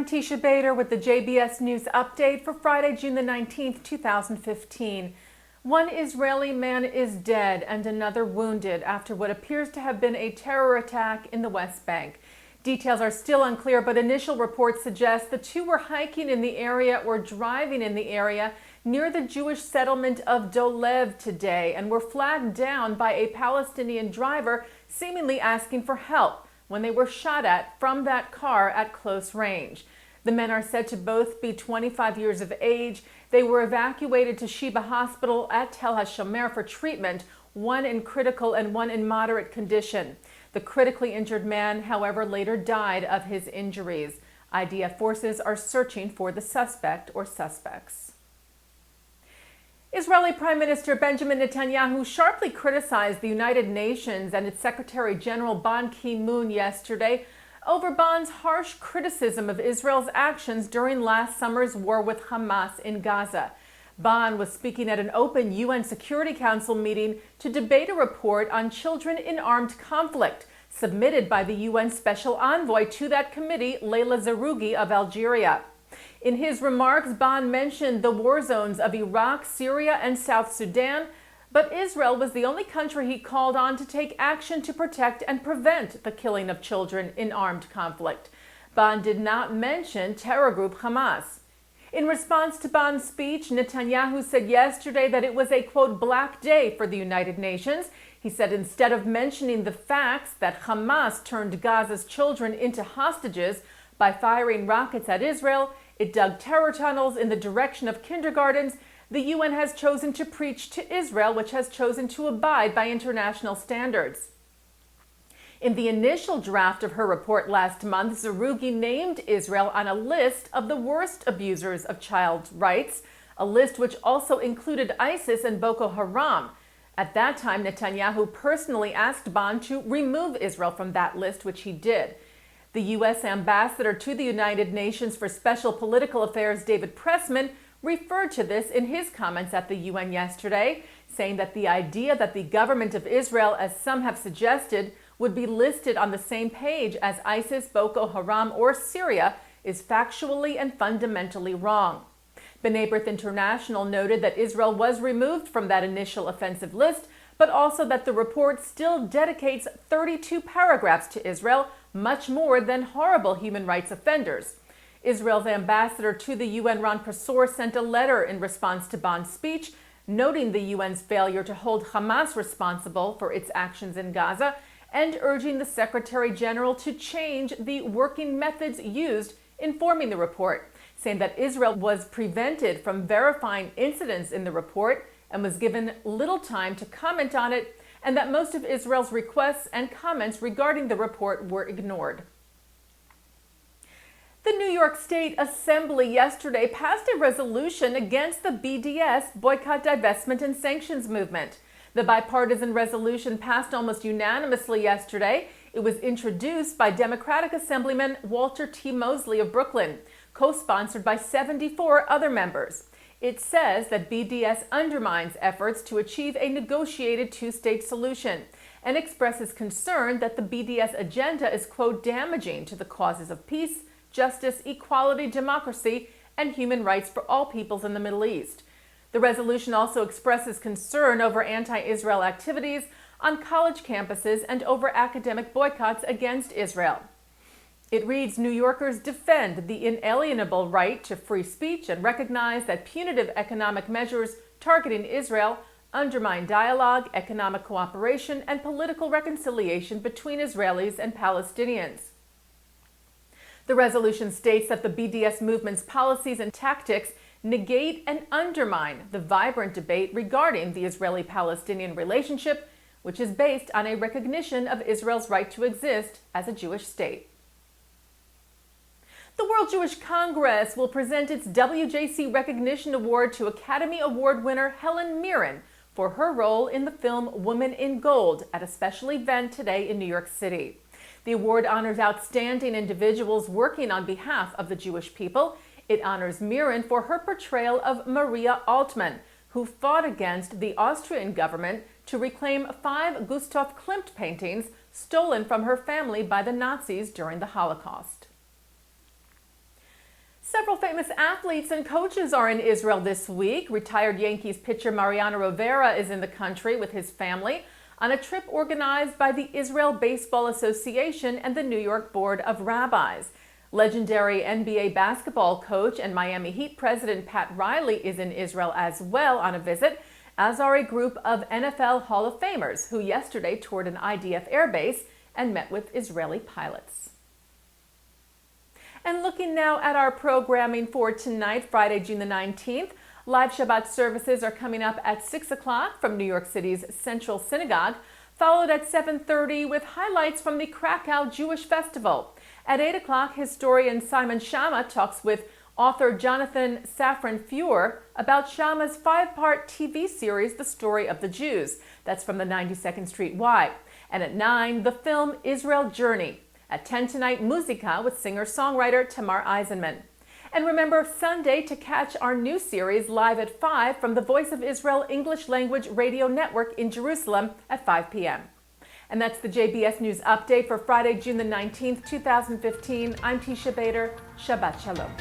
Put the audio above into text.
I'm Tisha Bader with the JBS News Update for Friday, June the 19th, 2015. One Israeli man is dead and another wounded after what appears to have been a terror attack in the West Bank. Details are still unclear, but initial reports suggest the two were hiking in the area or driving in the area near the Jewish settlement of Dolev today and were flagged down by a Palestinian driver seemingly asking for help when they were shot at from that car at close range. The men are said to both be 25 years of age. They were evacuated to Sheba Hospital at Tel HaShomer for treatment, one in critical and one in moderate condition. The critically injured man, however, later died of his injuries. IDF forces are searching for the suspect or suspects. Israeli Prime Minister Benjamin Netanyahu sharply criticized the United Nations and its Secretary General Ban Ki-moon yesterday over Ban's harsh criticism of Israel's actions during last summer's war with Hamas in Gaza. Ban was speaking at an open UN Security Council meeting to debate a report on children in armed conflict submitted by the UN Special Envoy to that committee, Leila Zerougi of Algeria. In his remarks, Ban mentioned the war zones of Iraq, Syria, and South Sudan, but Israel was the only country he called on to take action to protect and prevent the killing of children in armed conflict. Ban did not mention terror group Hamas. In response to Ban's speech, Netanyahu said yesterday that it was a, quote, black day for the United Nations. He said instead of mentioning the facts that Hamas turned Gaza's children into hostages by firing rockets at Israel, it dug terror tunnels in the direction of kindergartens. The UN has chosen to preach to Israel, which has chosen to abide by international standards. In the initial draft of her report last month, Zerougi named Israel on a list of the worst abusers of child rights, a list which also included ISIS and Boko Haram. At that time, Netanyahu personally asked Ban to remove Israel from that list, which he did. The U.S. ambassador to the United Nations for Special Political Affairs, David Pressman, referred to this in his comments at the UN yesterday, saying that the idea that the government of Israel, as some have suggested, would be listed on the same page as ISIS, Boko Haram, or Syria is factually and fundamentally wrong. B'nai B'rith International noted that Israel was removed from that initial offensive list, but also that the report still dedicates 32 paragraphs to Israel, much more than horrible human rights offenders. Israel's ambassador to the UN, Ron Prosor, sent a letter in response to Ban's speech, noting the UN's failure to hold Hamas responsible for its actions in Gaza and urging the Secretary General to change the working methods used in forming the report, saying that Israel was prevented from verifying incidents in the report and was given little time to comment on it, and that most of Israel's requests and comments regarding the report were ignored. The New York State Assembly yesterday passed a resolution against the BDS boycott, divestment, and sanctions movement. The bipartisan resolution passed almost unanimously yesterday. It was introduced by Democratic Assemblyman Walter T. Mosley of Brooklyn, co-sponsored by 74 other members. It says that BDS undermines efforts to achieve a negotiated two-state solution and expresses concern that the BDS agenda is, quote, damaging to the causes of peace, justice, equality, democracy, and human rights for all peoples in the Middle East. The resolution also expresses concern over anti-Israel activities on college campuses and over academic boycotts against Israel. It reads, New Yorkers defend the inalienable right to free speech and recognize that punitive economic measures targeting Israel undermine dialogue, economic cooperation, and political reconciliation between Israelis and Palestinians. The resolution states that the BDS movement's policies and tactics negate and undermine the vibrant debate regarding the Israeli-Palestinian relationship, which is based on a recognition of Israel's right to exist as a Jewish state. The World Jewish Congress will present its WJC Recognition Award to Academy Award winner Helen Mirren for her role in the film Woman in Gold at a special event today in New York City. The award honors outstanding individuals working on behalf of the Jewish people. It honors Mirren for her portrayal of Maria Altman, who fought against the Austrian government to reclaim 5 Gustav Klimt paintings stolen from her family by the Nazis during the Holocaust. Several famous athletes and coaches are in Israel this week. Retired Yankees pitcher Mariano Rivera is in the country with his family on a trip organized by the Israel Baseball Association and the New York Board of Rabbis. Legendary NBA basketball coach and Miami Heat president Pat Riley is in Israel as well on a visit, as are a group of NFL Hall of Famers who yesterday toured an IDF airbase and met with Israeli pilots. And looking now at our programming for tonight, Friday, June the 19th, live Shabbat services are coming up at 6 o'clock from New York City's Central Synagogue, followed at 7:30 with highlights from the Krakow Jewish Festival. At 8 o'clock, historian Simon Shama talks with author Jonathan Safran Fuhr about Shama's 5-part TV series, The Story of the Jews. That's from the 92nd Street Y. And at 9, the film Israel Journey. At 10 tonight, Musica with singer-songwriter Tamar Eisenman. And remember, Sunday to catch our new series live at 5 from the Voice of Israel English Language Radio Network in Jerusalem at 5 p.m. And that's the JBS News Update for Friday, June the 19th, 2015. I'm Tisha Bader. Shabbat Shalom.